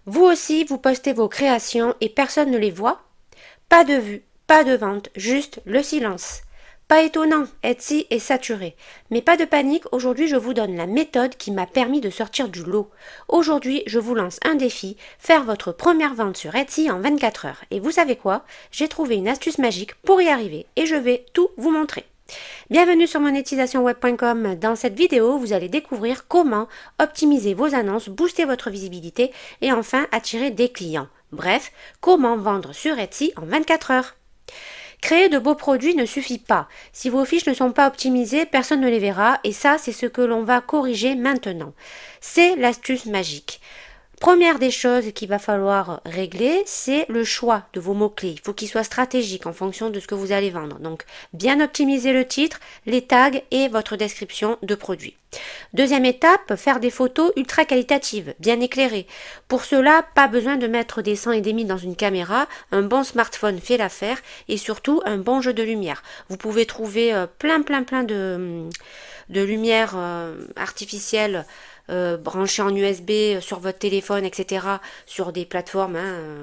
Vous aussi, vous postez vos créations et personne ne les voit? Pas de vue, pas de vente, juste le silence. Pas étonnant, Etsy est saturé. Mais pas de panique, aujourd'hui je vous donne la méthode qui m'a permis de sortir du lot. Aujourd'hui, je vous lance un défi, faire votre première vente sur Etsy en 24 heures. Et vous savez quoi? J'ai trouvé une astuce magique pour y arriver et je vais tout vous montrer. Bienvenue sur monétisationweb.com. Dans cette vidéo, vous allez découvrir comment optimiser vos annonces, booster votre visibilité et enfin attirer des clients. Bref, comment vendre sur Etsy en 24 heures. Créer de beaux produits ne suffit pas. Si vos fiches ne sont pas optimisées, personne ne les verra et ça, c'est ce que l'on va corriger maintenant. C'est l'astuce magique. Première des choses qu'il va falloir régler, c'est le choix de vos mots-clés. Il faut qu'ils soient stratégiques en fonction de ce que vous allez vendre. Donc, bien optimiser le titre, les tags et votre description de produit. Deuxième étape, faire des photos ultra qualitatives, bien éclairées. Pour cela, pas besoin de mettre des 100 et des 1000 dans une caméra, un bon smartphone fait l'affaire et surtout un bon jeu de lumière. Vous pouvez trouver plein de lumière artificielle branchée en USB sur votre téléphone, etc. sur des plateformes,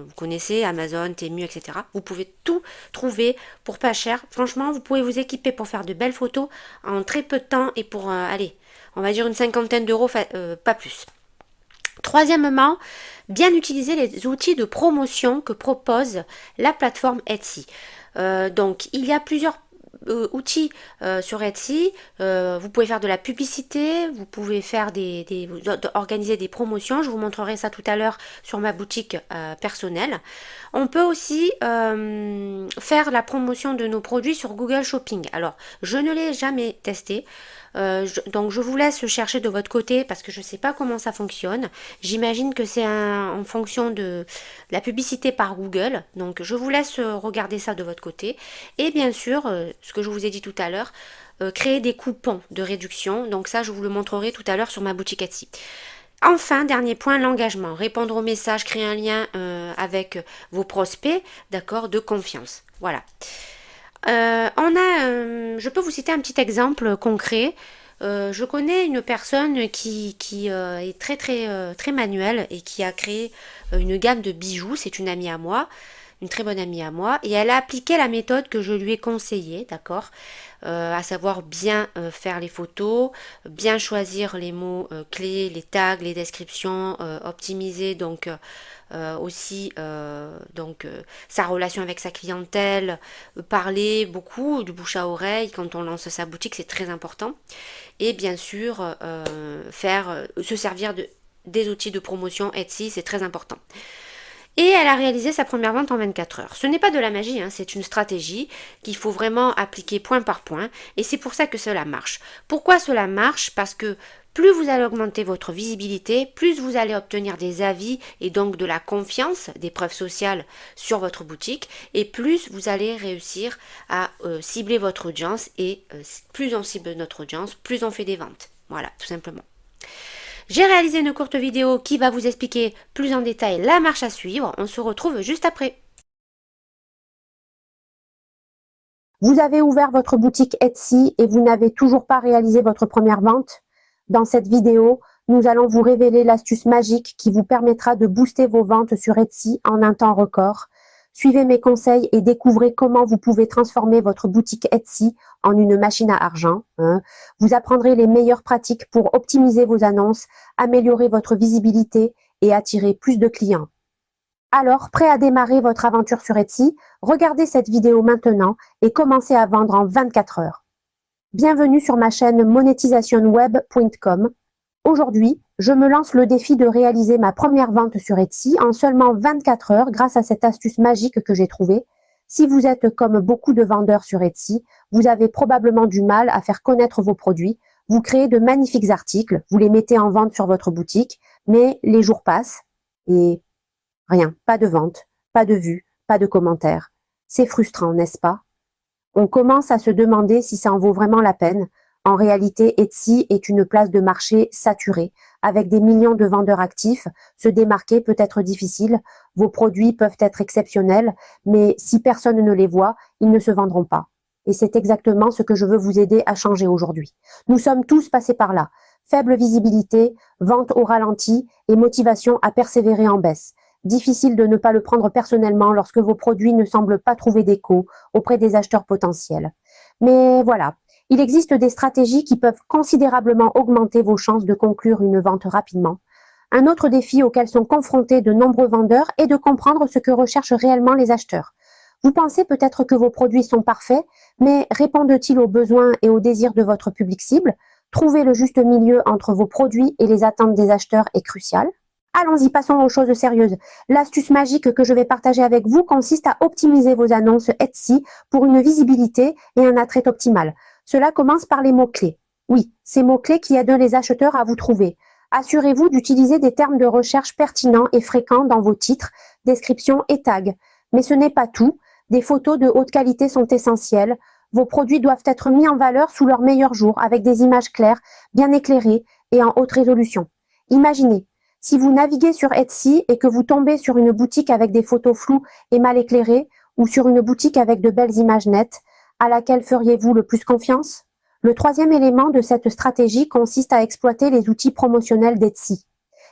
vous connaissez, Amazon, Temu, etc. Vous pouvez tout trouver pour pas cher. Franchement, vous pouvez vous équiper pour faire de belles photos en très peu de temps et pour, allez, on va dire une cinquantaine d'euros, pas plus. Troisièmement, bien utiliser les outils de promotion que propose la plateforme Etsy. Donc, il y a plusieurs outils sur Etsy. Vous pouvez faire de la publicité, vous pouvez faire organiser des promotions. Je vous montrerai ça tout à l'heure sur ma boutique personnelle. On peut aussi faire la promotion de nos produits sur Google Shopping. Alors, je ne l'ai jamais testé. Donc je vous laisse chercher de votre côté parce que je ne sais pas comment ça fonctionne. J'imagine que c'est en fonction de la publicité par Google. Donc je vous laisse regarder ça de votre côté. Et bien sûr, ce que je vous ai dit tout à l'heure, créer des coupons de réduction. Donc ça, je vous le montrerai tout à l'heure sur ma boutique Etsy. Enfin, dernier point, l'engagement. Répondre aux messages, créer un lien avec vos prospects, d'accord, de confiance. Voilà. Je peux vous citer un petit exemple concret. Je connais une personne qui est très manuelle et qui a créé une gamme de bijoux. C'est une amie à moi, une très bonne amie à moi, et elle a appliqué la méthode que je lui ai conseillée, d'accord, à savoir bien faire les photos, bien choisir les mots clés, les tags, les descriptions, optimiser aussi sa relation avec sa clientèle, parler beaucoup du bouche à oreille quand on lance sa boutique, c'est très important, et bien sûr se servir des outils de promotion Etsy, c'est très important. Et elle a réalisé sa première vente en 24 heures. Ce n'est pas de la magie, c'est une stratégie qu'il faut vraiment appliquer point par point. Et c'est pour ça que cela marche. Pourquoi cela marche? Parce que plus vous allez augmenter votre visibilité, plus vous allez obtenir des avis et donc de la confiance, des preuves sociales sur votre boutique, et plus vous allez réussir à cibler votre audience, et plus on cible notre audience, plus on fait des ventes. Voilà, tout simplement. J'ai réalisé une courte vidéo qui va vous expliquer plus en détail la marche à suivre. On se retrouve juste après. Vous avez ouvert votre boutique Etsy et vous n'avez toujours pas réalisé votre première vente? Dans cette vidéo, nous allons vous révéler l'astuce magique qui vous permettra de booster vos ventes sur Etsy en un temps record. Suivez mes conseils et découvrez comment vous pouvez transformer votre boutique Etsy en une machine à argent. Vous apprendrez les meilleures pratiques pour optimiser vos annonces, améliorer votre visibilité et attirer plus de clients. Alors, prêt à démarrer votre aventure sur Etsy? Regardez cette vidéo maintenant et commencez à vendre en 24 heures. Bienvenue sur ma chaîne monétisationweb.com. Aujourd'hui, je me lance le défi de réaliser ma première vente sur Etsy en seulement 24 heures grâce à cette astuce magique que j'ai trouvée. Si vous êtes comme beaucoup de vendeurs sur Etsy, vous avez probablement du mal à faire connaître vos produits. Vous créez de magnifiques articles, vous les mettez en vente sur votre boutique, mais les jours passent et rien, pas de vente, pas de vues, pas de commentaires. C'est frustrant, n'est-ce pas? On commence à se demander si ça en vaut vraiment la peine. En réalité, Etsy est une place de marché saturée. Avec des millions de vendeurs actifs, se démarquer peut être difficile. Vos produits peuvent être exceptionnels, mais si personne ne les voit, ils ne se vendront pas. Et c'est exactement ce que je veux vous aider à changer aujourd'hui. Nous sommes tous passés par là. Faible visibilité, vente au ralenti et motivation à persévérer en baisse. Difficile de ne pas le prendre personnellement lorsque vos produits ne semblent pas trouver d'écho auprès des acheteurs potentiels. Mais voilà, il existe des stratégies qui peuvent considérablement augmenter vos chances de conclure une vente rapidement. Un autre défi auquel sont confrontés de nombreux vendeurs est de comprendre ce que recherchent réellement les acheteurs. Vous pensez peut-être que vos produits sont parfaits, mais répondent-ils aux besoins et aux désirs de votre public cible? Trouver le juste milieu entre vos produits et les attentes des acheteurs est crucial. Allons-y, passons aux choses sérieuses. L'astuce magique que je vais partager avec vous consiste à optimiser vos annonces Etsy pour une visibilité et un attrait optimal. Cela commence par les mots-clés. Oui, ces mots-clés qui aident les acheteurs à vous trouver. Assurez-vous d'utiliser des termes de recherche pertinents et fréquents dans vos titres, descriptions et tags. Mais ce n'est pas tout. Des photos de haute qualité sont essentielles. Vos produits doivent être mis en valeur sous leur meilleur jour avec des images claires, bien éclairées et en haute résolution. Imaginez, si vous naviguez sur Etsy et que vous tombez sur une boutique avec des photos floues et mal éclairées ou sur une boutique avec de belles images nettes, à laquelle feriez-vous le plus confiance? Le troisième élément de cette stratégie consiste à exploiter les outils promotionnels d'Etsy.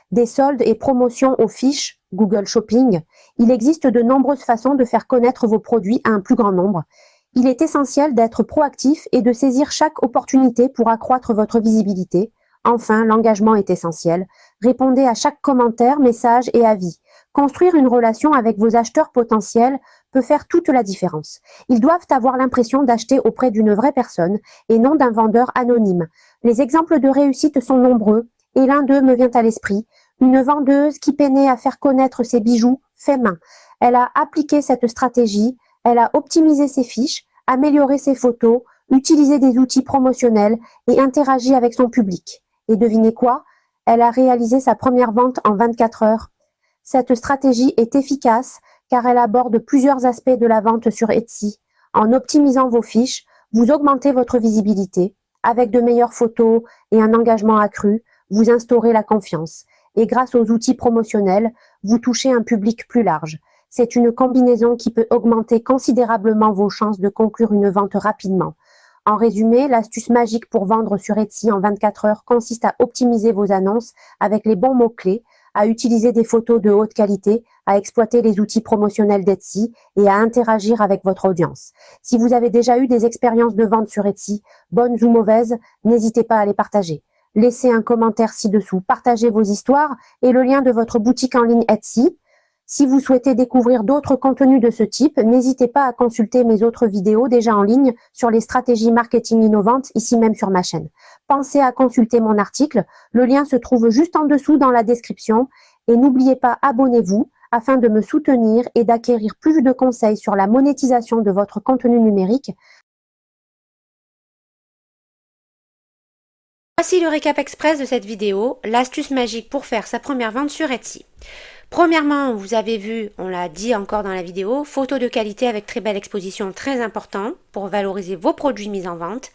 Des soldes et promotions aux fiches, Google Shopping, il existe de nombreuses façons de faire connaître vos produits à un plus grand nombre. Il est essentiel d'être proactif et de saisir chaque opportunité pour accroître votre visibilité. Enfin, l'engagement est essentiel. Répondez à chaque commentaire, message et avis. Construire une relation avec vos acheteurs potentiels peut faire toute la différence. Ils doivent avoir l'impression d'acheter auprès d'une vraie personne et non d'un vendeur anonyme. Les exemples de réussite sont nombreux et l'un d'eux me vient à l'esprit. Une vendeuse qui peinait à faire connaître ses bijoux fait main. Elle a appliqué cette stratégie, elle a optimisé ses fiches, amélioré ses photos, utilisé des outils promotionnels et interagi avec son public. Et devinez quoi? Elle a réalisé sa première vente en 24 heures. Cette stratégie est efficace car elle aborde plusieurs aspects de la vente sur Etsy. En optimisant vos fiches, vous augmentez votre visibilité. Avec de meilleures photos et un engagement accru, vous instaurez la confiance. Et grâce aux outils promotionnels, vous touchez un public plus large. C'est une combinaison qui peut augmenter considérablement vos chances de conclure une vente rapidement. En résumé, l'astuce magique pour vendre sur Etsy en 24 heures consiste à optimiser vos annonces avec les bons mots-clés, à utiliser des photos de haute qualité, à exploiter les outils promotionnels d'Etsy et à interagir avec votre audience. Si vous avez déjà eu des expériences de vente sur Etsy, bonnes ou mauvaises, n'hésitez pas à les partager. Laissez un commentaire ci-dessous, partagez vos histoires et le lien de votre boutique en ligne Etsy. Si vous souhaitez découvrir d'autres contenus de ce type, n'hésitez pas à consulter mes autres vidéos déjà en ligne sur les stratégies marketing innovantes ici même sur ma chaîne. Pensez à consulter mon article, le lien se trouve juste en dessous dans la description et n'oubliez pas, abonnez-vous afin de me soutenir et d'acquérir plus de conseils sur la monétisation de votre contenu numérique. Voici le récap express de cette vidéo, l'astuce magique pour faire sa première vente sur Etsy. Premièrement, vous avez vu, on l'a dit encore dans la vidéo, photos de qualité avec très belle exposition, très important pour valoriser vos produits mis en vente.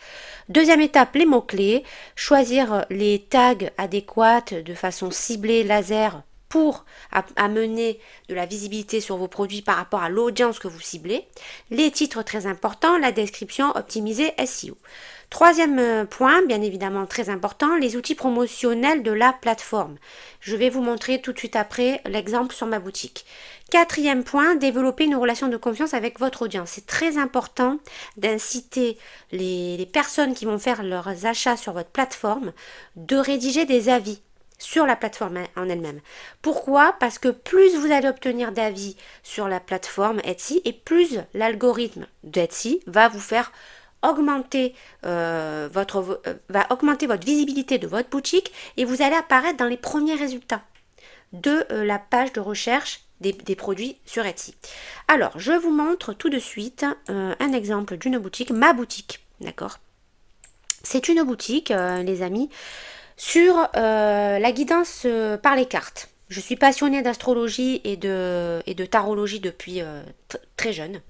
Deuxième étape, les mots-clés, choisir les tags adéquats de façon ciblée, laser, pour amener de la visibilité sur vos produits par rapport à l'audience que vous ciblez. Les titres très importants, la description optimisée SEO. Troisième point, bien évidemment très important, les outils promotionnels de la plateforme. Je vais vous montrer tout de suite après l'exemple sur ma boutique. Quatrième point, développer une relation de confiance avec votre audience. C'est très important d'inciter les personnes qui vont faire leurs achats sur votre plateforme de rédiger des avis sur la plateforme en elle-même. Pourquoi? Parce que plus vous allez obtenir d'avis sur la plateforme Etsy et plus l'algorithme d'Etsy va vous faire augmenter votre visibilité de votre boutique et vous allez apparaître dans les premiers résultats de la page de recherche des produits sur Etsy. Alors, je vous montre tout de suite un exemple d'une boutique, ma boutique, d'accord? C'est une boutique, les amis, sur la guidance par les cartes. Je suis passionnée d'astrologie et de tarologie depuis très jeune.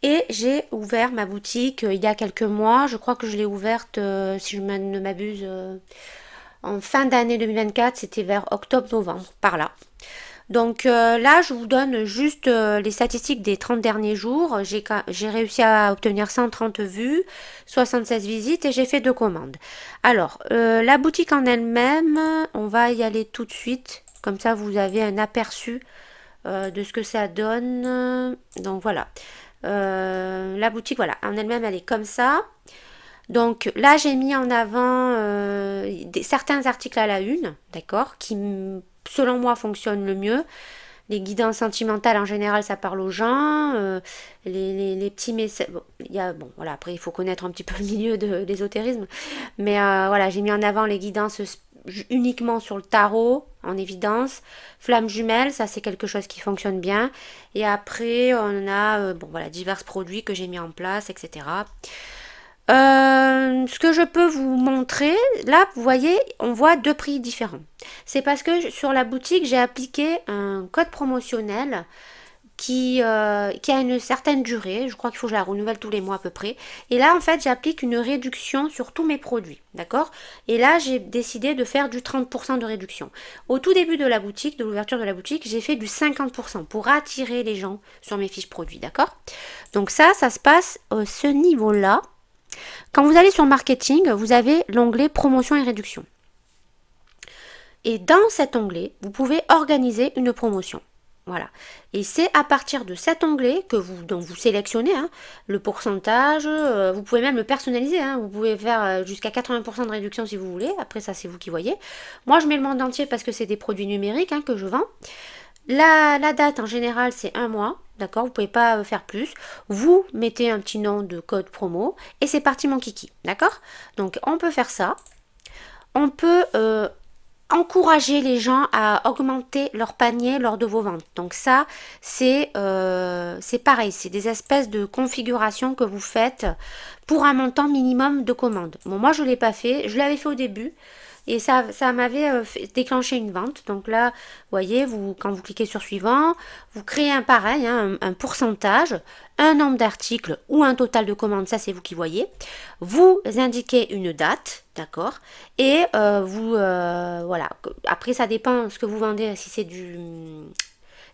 Et j'ai ouvert ma boutique il y a quelques mois. Je crois que je l'ai ouverte, si je ne m'abuse, en fin d'année 2024. C'était vers octobre-novembre, par là. Donc là, je vous donne juste les statistiques des 30 derniers jours. J'ai réussi à obtenir 130 vues, 76 visites et j'ai fait 2 commandes. Alors, la boutique en elle-même, on va y aller tout de suite. Comme ça, vous avez un aperçu de ce que ça donne. Donc voilà. La boutique, voilà, en elle-même, elle est comme ça. Donc là, j'ai mis en avant certains articles à la une, d'accord, qui selon moi fonctionnent le mieux. Les guidances sentimentales, en général, ça parle aux gens. Les petits messages. Bon, bon, voilà, après, il faut connaître un petit peu le milieu de l'ésotérisme. Mais voilà, j'ai mis en avant les guidances uniquement sur le tarot, en évidence. Flamme jumelle, ça, c'est quelque chose qui fonctionne bien. Et après, on a bon, voilà, divers produits que j'ai mis en place, etc. Ce que je peux vous montrer, là, vous voyez, on voit 2 prix différents. C'est parce que sur la boutique, j'ai appliqué un code promotionnel qui a une certaine durée. Je crois qu'il faut que je la renouvelle tous les mois à peu près. Et là, en fait, j'applique une réduction sur tous mes produits. D'accord? Et là, j'ai décidé de faire du 30% de réduction. Au tout début de la boutique, de l'ouverture de la boutique, j'ai fait du 50% pour attirer les gens sur mes fiches produits. D'accord? Donc ça se passe à ce niveau-là. Quand vous allez sur marketing, vous avez l'onglet promotion et réduction. Et dans cet onglet, vous pouvez organiser une promotion. Voilà. Et c'est à partir de cet onglet que dont vous sélectionnez le pourcentage. Vous pouvez même le personnaliser. Vous pouvez faire jusqu'à 80% de réduction si vous voulez. Après, ça, c'est vous qui voyez. Moi, je mets le monde entier parce que c'est des produits numériques que je vends. La date, en général, c'est 1 mois. D'accord, vous ne pouvez pas faire plus. Vous mettez un petit nom de code promo et c'est parti mon kiki. D'accord? Donc, on peut faire ça. On peut encourager les gens à augmenter leur panier lors de vos ventes. Donc ça, c'est pareil, c'est des espèces de configurations que vous faites pour un montant minimum de commandes. Bon, moi, je ne l'ai pas fait. Je l'avais fait au début. Et ça m'avait déclenché une vente. Donc là, vous voyez, quand vous cliquez sur suivant, vous créez un pareil, un pourcentage, un nombre d'articles ou un total de commandes, ça c'est vous qui voyez. Vous indiquez une date, d'accord. Et voilà. Après, ça dépend ce que vous vendez, si c'est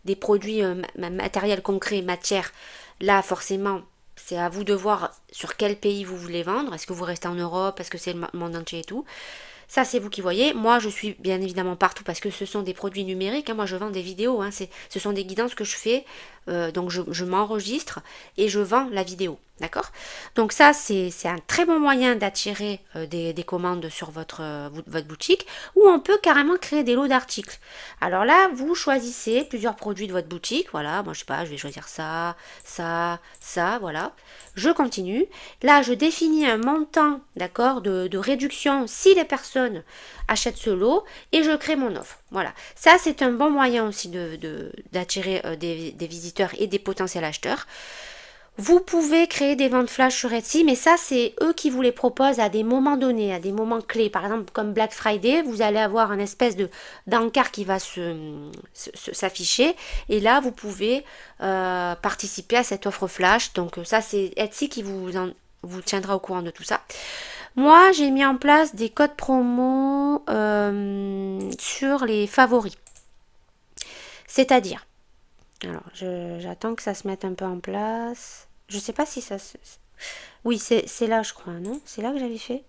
des produits matériels concrets, matière. Là, forcément, c'est à vous de voir sur quel pays vous voulez vendre. Est-ce que vous restez en Europe? Est-ce que c'est le monde entier et tout? Ça, c'est vous qui voyez. Moi, je suis bien évidemment partout parce que ce sont des produits numériques. Moi, je vends des vidéos. Ce sont des guidances que je fais. Donc, je m'enregistre et je vends la vidéo. D'accord? Donc, ça, c'est un très bon moyen d'attirer des commandes sur votre boutique où on peut carrément créer des lots d'articles. Alors là, vous choisissez plusieurs produits de votre boutique. Voilà, moi, je sais pas, je vais choisir ça, ça, ça, voilà. Je continue. Là, je définis un montant, d'accord, de réduction si les personnes achètent ce lot et je crée mon offre. Voilà. Ça, c'est un bon moyen aussi d'attirer des visiteurs et des potentiels acheteurs. Vous pouvez créer des ventes flash sur Etsy, mais ça, c'est eux qui vous les proposent à des moments donnés, à des moments clés. Par exemple, comme Black Friday, vous allez avoir un espèce d'encart qui va s'afficher. Et là, vous pouvez participer à cette offre flash. Donc ça, c'est Etsy qui vous tiendra au courant de tout ça. Moi, j'ai mis en place des codes promo sur les favoris. C'est-à-dire, alors, j'attends que ça se mette un peu en place. Je sais pas si ça se... Oui, c'est là, je crois, non? C'est là que j'avais fait?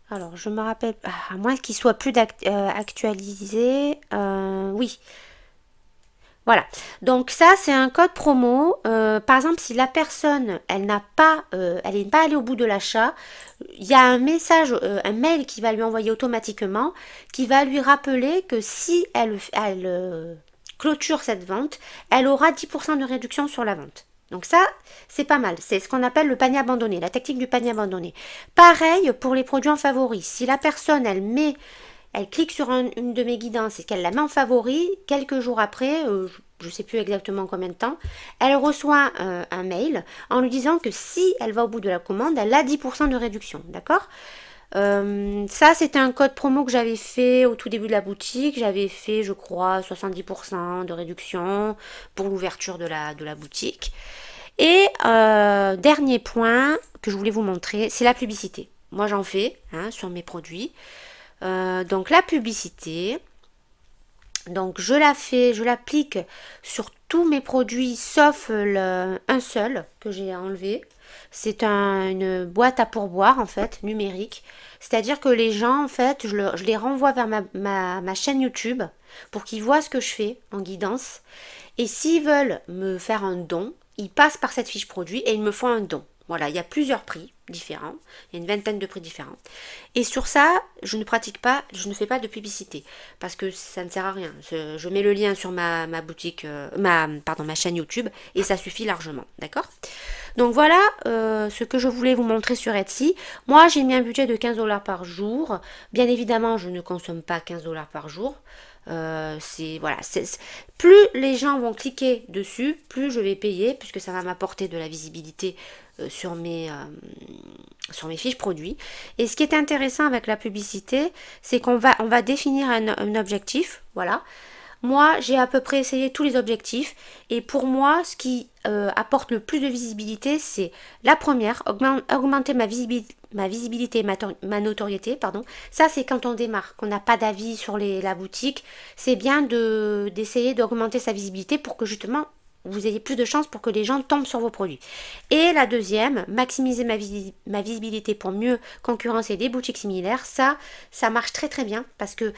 Alors, je me rappelle... à moins qu'il soit plus actualisé. Oui. Voilà. Donc ça, c'est un code promo. Par exemple, si la personne, elle n'est pas allée au bout de l'achat, il y a un message, un mail qui va lui envoyer automatiquement, qui va lui rappeler que si elle clôture cette vente, elle aura 10% de réduction sur la vente. Donc ça, c'est pas mal. C'est ce qu'on appelle le panier abandonné, la technique du panier abandonné. Pareil pour les produits en favoris. Si la personne, elle clique sur une de mes guidances et qu'elle la met en favori, quelques jours après, je ne sais plus exactement combien de temps, elle reçoit un mail en lui disant que si elle va au bout de la commande, elle a 10% de réduction. D'accord? Ça, c'était un code promo que j'avais fait au tout début de la boutique. J'avais fait, je crois, 70% de réduction pour l'ouverture de la boutique. Et dernier point que je voulais vous montrer, c'est la publicité. Moi, j'en fais sur mes produits. Donc la publicité, Donc je l'applique sur tous mes produits sauf un seul que j'ai enlevé. C'est une boîte à pourboire en fait, numérique. C'est-à-dire que les gens en fait, je les renvoie vers ma chaîne YouTube pour qu'ils voient ce que je fais en guidance. Et s'ils veulent me faire un don, ils passent par cette fiche produit et ils me font un don. Voilà, il y a plusieurs prix différents, il y a une vingtaine de prix différents. Et sur ça, je ne pratique pas, je ne fais pas de publicité parce que ça ne sert à rien. Je mets le lien sur ma boutique, ma chaîne YouTube et ça suffit largement, d'accord? Donc voilà ce que je voulais vous montrer sur Etsy. Moi, j'ai mis un budget de 15 $ par jour. Bien évidemment, je ne consomme pas 15 $ par jour. Voilà, plus les gens vont cliquer dessus, plus je vais payer, puisque ça va m'apporter de la visibilité sur mes fiches produits. Et ce qui est intéressant avec la publicité, c'est on va définir un objectif, voilà. Moi, j'ai à peu près essayé tous les objectifs et pour moi, ce qui apporte le plus de visibilité, c'est la première, augmenter ma visibilité et ma notoriété, pardon. Ça, c'est quand on démarre, qu'on n'a pas d'avis sur la boutique. C'est bien d'essayer d'augmenter sa visibilité pour que justement vous ayez plus de chances pour que les gens tombent sur vos produits. Et la deuxième, maximiser ma visibilité pour mieux concurrencer des boutiques similaires. Ça marche très très bien parce que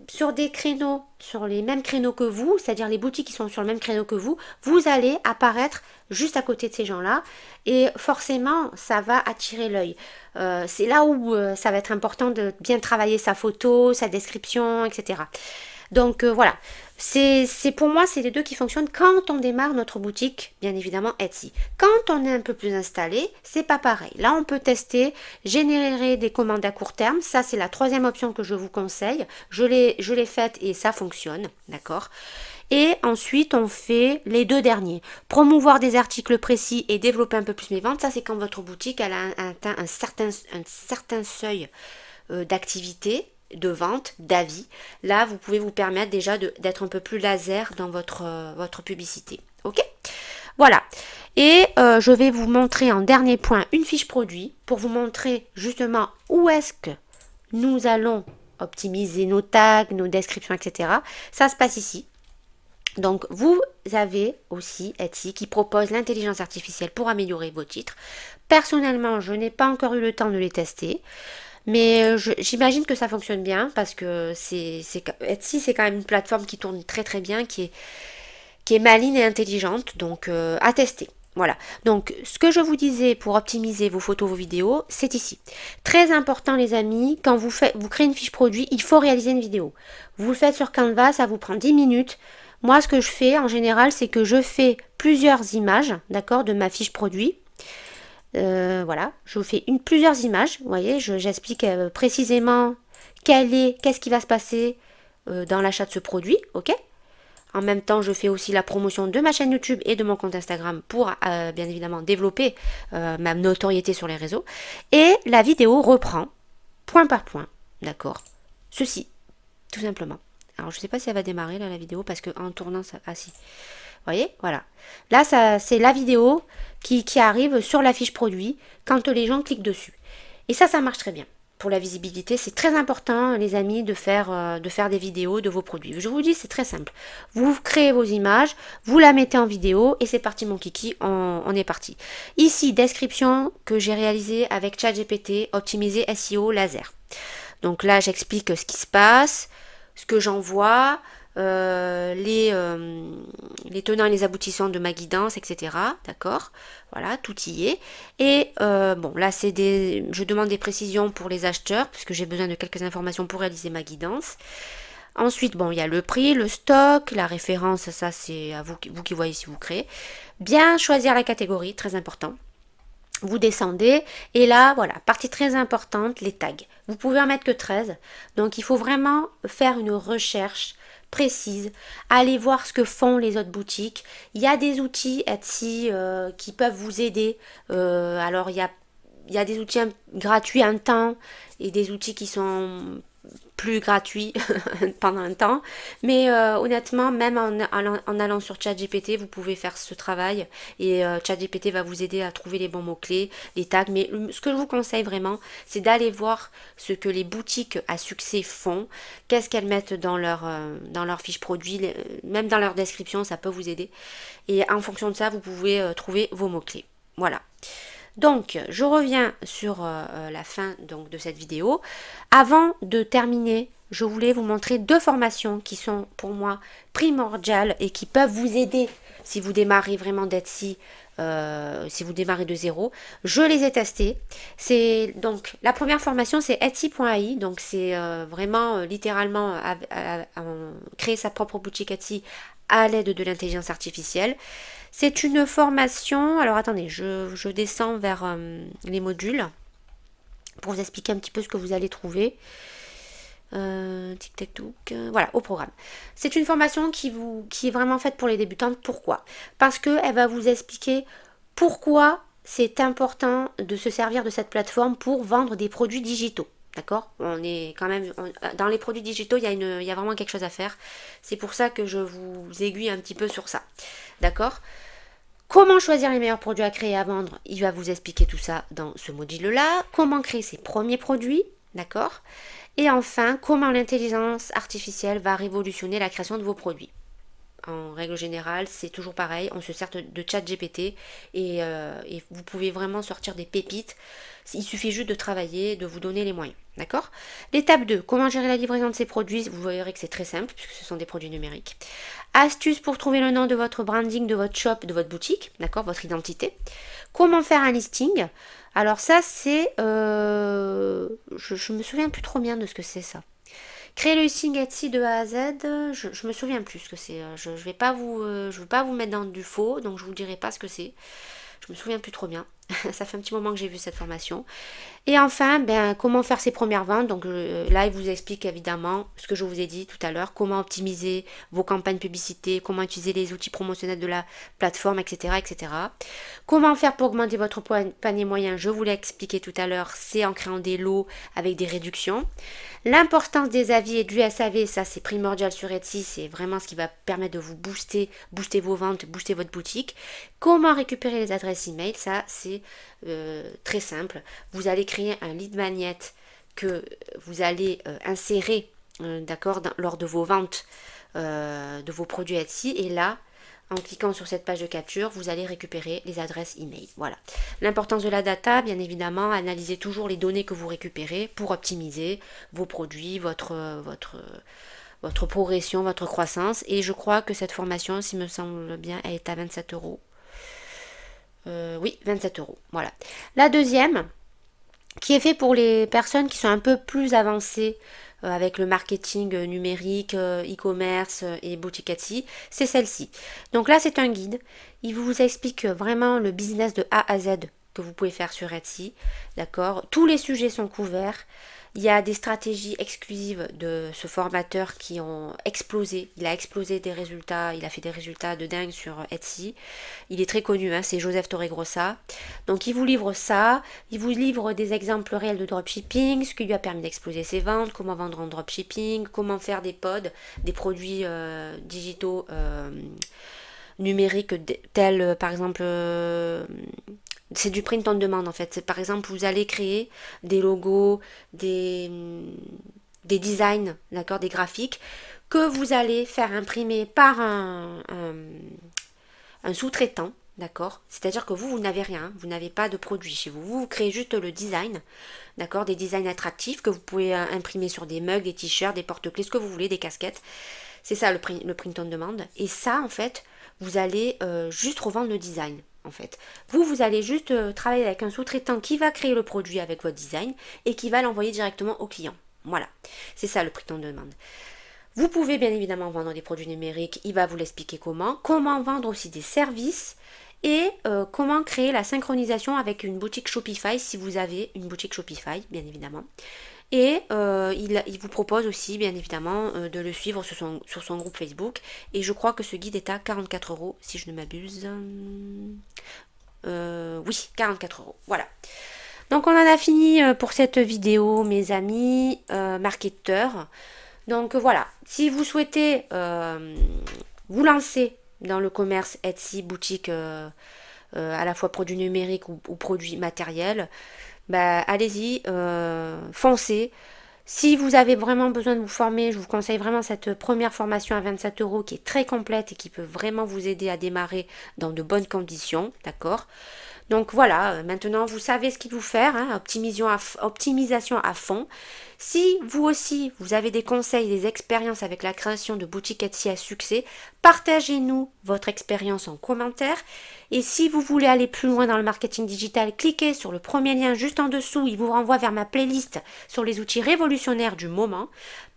sur des créneaux, sur les mêmes créneaux que vous, c'est-à-dire les boutiques qui sont sur le même créneau que vous allez apparaître juste à côté de ces gens-là et forcément ça va attirer l'œil. C'est là où ça va être important de bien travailler sa photo, sa description, etc. Donc voilà, c'est pour moi c'est les deux qui fonctionnent quand on démarre notre boutique, bien évidemment Etsy. Quand on est un peu plus installé, c'est pas pareil. Là on peut tester, générer des commandes à court terme, ça c'est la troisième option que je vous conseille. Je l'ai faite et ça fonctionne, d'accord. Et ensuite, on fait les deux derniers. Promouvoir des articles précis et développer un peu plus mes ventes. Ça, c'est quand votre boutique elle a atteint un certain seuil d'activité, de vente, d'avis. Là, vous pouvez vous permettre déjà d'être un peu plus laser dans votre publicité. Ok? Voilà. Et je vais vous montrer en dernier point une fiche produit pour vous montrer justement où est-ce que nous allons optimiser nos tags, nos descriptions, etc. Ça se passe ici. Donc vous avez aussi Etsy qui propose l'intelligence artificielle pour améliorer vos titres. Personnellement, je n'ai pas encore eu le temps de les tester. Mais j'imagine que ça fonctionne bien parce que Etsy, c'est quand même une plateforme qui tourne très très bien, qui est maligne et intelligente, donc à tester. Voilà, donc ce que je vous disais pour optimiser vos photos, vos vidéos, c'est ici. Très important les amis, quand vous créez une fiche produit, il faut réaliser une vidéo. Vous le faites sur Canva, ça vous prend 10 minutes. Moi, ce que je fais en général, c'est que je fais plusieurs images, d'accord, de ma fiche produit. Voilà, je vous fais plusieurs images, vous voyez, j'explique précisément qu'est-ce qui va se passer dans l'achat de ce produit, ok. En même temps, je fais aussi la promotion de ma chaîne YouTube et de mon compte Instagram pour bien évidemment développer ma notoriété sur les réseaux. Et la vidéo reprend point par point, d'accord, ceci, tout simplement. Alors, je ne sais pas si elle va démarrer là la vidéo parce qu'en tournant, ça... Ah si. Vous voyez, voilà. Là, c'est la vidéo qui arrive sur la fiche produit quand les gens cliquent dessus. Et ça marche très bien. Pour la visibilité, c'est très important, les amis, de faire des vidéos de vos produits. Je vous dis, c'est très simple. Vous créez vos images, vous la mettez en vidéo et c'est parti mon kiki, on est parti. Ici, description que j'ai réalisée avec ChatGPT, optimiser SEO laser. Donc là, j'explique ce qui se passe, ce que j'envoie, les tenants et les aboutissants de ma guidance, etc. D'accord, voilà, tout y est. Et bon, là je demande des précisions pour les acheteurs puisque j'ai besoin de quelques informations pour réaliser ma guidance. Ensuite, bon, il y a le prix, le stock, la référence, ça c'est à vous qui voyez si vous créez. Bien choisir la catégorie, très important. Vous descendez et là, voilà, partie très importante, les tags. Vous pouvez en mettre que 13. Donc, il faut vraiment faire une recherche précise, aller voir ce que font les autres boutiques. Il y a des outils Etsy qui peuvent vous aider. Alors, il y a des outils gratuits un temps et des outils qui sont plus gratuit pendant un temps. Mais honnêtement, même en allant sur ChatGPT, vous pouvez faire ce travail et ChatGPT va vous aider à trouver les bons mots-clés, les tags. Mais ce que je vous conseille vraiment, c'est d'aller voir ce que les boutiques à succès font, qu'est-ce qu'elles mettent dans leur fiche produit, même dans leur description, ça peut vous aider. Et en fonction de ça, vous pouvez trouver vos mots-clés. Voilà. Donc, je reviens sur la fin donc, de cette vidéo. Avant de terminer, je voulais vous montrer deux formations qui sont pour moi primordiales et qui peuvent vous aider si vous démarrez vraiment d'Etsy, si vous démarrez de zéro. Je les ai testées. C'est donc la première formation, c'est Etsy.ai. Donc, c'est vraiment littéralement créer sa propre boutique Etsy à l'aide de l'intelligence artificielle. C'est une formation, alors attendez, je descends vers les modules pour vous expliquer un petit peu ce que vous allez trouver. Tic tac touc, voilà, au programme. C'est une formation qui est vraiment faite pour les débutantes. Pourquoi? Parce qu'elle va vous expliquer pourquoi c'est important de se servir de cette plateforme pour vendre des produits digitaux. D'accord? On est quand même dans les produits digitaux, il y a vraiment quelque chose à faire. C'est pour ça que je vous aiguille un petit peu sur ça. D'accord? Comment choisir les meilleurs produits à créer et à vendre? Il va vous expliquer tout ça dans ce module-là. Comment créer ses premiers produits? D'accord? Et enfin, comment l'intelligence artificielle va révolutionner la création de vos produits. En règle générale, c'est toujours pareil, on se sert de ChatGPT et vous pouvez vraiment sortir des pépites. Il suffit juste de travailler, de vous donner les moyens. D'accord? L'étape 2, comment gérer la livraison de ces produits? Vous verrez que c'est très simple puisque ce sont des produits numériques. Astuces pour trouver le nom de votre branding, de votre shop, de votre boutique, d'accord? Votre identité. Comment faire un listing? Alors ça, c'est... je me souviens plus trop bien de ce que c'est ça. Créer le listing Etsy de A à Z, je me souviens plus ce que c'est. Je ne veux pas vous mettre dans du faux, donc je vous dirai pas ce que c'est. Je me souviens plus trop bien. Ça fait un petit moment que j'ai vu cette formation. Et enfin, comment faire ses premières ventes. Donc là, il vous explique évidemment ce que je vous ai dit tout à l'heure, comment optimiser vos campagnes publicité, comment utiliser les outils promotionnels de la plateforme, etc. etc. Comment faire pour augmenter votre panier moyen, je vous l'ai expliqué tout à l'heure, c'est en créant des lots avec des réductions. L'importance des avis et du SAV, ça c'est primordial sur Etsy, c'est vraiment ce qui va permettre de vous booster vos ventes, booster votre boutique. Comment récupérer les adresses email, ça c'est très simple. Vous allez créer un lead magnet que vous allez insérer d'accord, lors de vos ventes de vos produits Etsy et là en cliquant sur cette page de capture, vous allez récupérer les adresses email. Voilà. L'importance de la data, bien évidemment, analysez toujours les données que vous récupérez pour optimiser vos produits, votre progression, votre croissance. Et je crois que cette formation, s'il me semble bien, elle est à 27 euros. Oui, 27 euros. Voilà. La deuxième, qui est fait pour les personnes qui sont un peu plus avancées avec le marketing numérique, e-commerce et boutique Etsy, c'est celle-ci. Donc là, c'est un guide. Il vous explique vraiment le business de A à Z que vous pouvez faire sur Etsy. D'accord? Tous les sujets sont couverts. Il y a des stratégies exclusives de ce formateur qui ont explosé. Il a explosé des résultats, il a fait des résultats de dingue sur Etsy. Il est très connu, hein, c'est Joseph Torregrossa. Donc il vous livre ça, il vous livre des exemples réels de dropshipping, ce qui lui a permis d'exploser ses ventes, comment vendre en dropshipping, comment faire des pods, des produits digitaux numériques tels par exemple... c'est du print on demand en fait. C'est, par exemple, vous allez créer des logos, des designs, d'accord, des graphiques que vous allez faire imprimer par un sous-traitant, d'accord. C'est-à-dire que vous n'avez rien, vous n'avez pas de produit chez vous. Vous créez juste le design, d'accord, des designs attractifs que vous pouvez imprimer sur des mugs, des t-shirts, des porte-clés, ce que vous voulez, des casquettes. C'est ça le print on demand. Et ça, en fait, vous allez juste revendre le design. En fait, vous allez juste travailler avec un sous-traitant qui va créer le produit avec votre design et qui va l'envoyer directement au client. Voilà, c'est ça le prix on demande. Vous pouvez bien évidemment vendre des produits numériques, il va vous l'expliquer comment vendre aussi des services et comment créer la synchronisation avec une boutique Shopify si vous avez une boutique Shopify, bien évidemment. Et il vous propose aussi, bien évidemment, de le suivre sur son groupe Facebook. Et je crois que ce guide est à 44 euros, si je ne m'abuse. Oui, 44 euros. Voilà. Donc on en a fini pour cette vidéo, mes amis marketeurs. Donc voilà, si vous souhaitez vous lancer dans le commerce Etsy, boutique à la fois produits numériques ou produits matériels, bah, allez-y, foncez. Si vous avez vraiment besoin de vous former, je vous conseille vraiment cette première formation à 27 euros qui est très complète et qui peut vraiment vous aider à démarrer dans de bonnes conditions, d'accord? Donc voilà, maintenant vous savez ce qu'il vous faire, hein, optimisation à fond. Si vous aussi, vous avez des conseils, des expériences avec la création de boutiques Etsy à succès, partagez-nous votre expérience en commentaire. Et si vous voulez aller plus loin dans le marketing digital, cliquez sur le premier lien juste en dessous, il vous renvoie vers ma playlist sur les outils révolutionnaires du moment.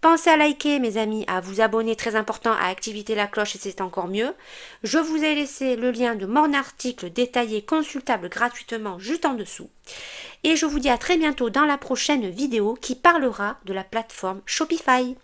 Pensez à liker, mes amis, à vous abonner, très important, à activer la cloche et c'est encore mieux. Je vous ai laissé le lien de mon article détaillé consultable gratuitement juste en dessous. Et je vous dis à très bientôt dans la prochaine vidéo qui parlera de la plateforme Shopify.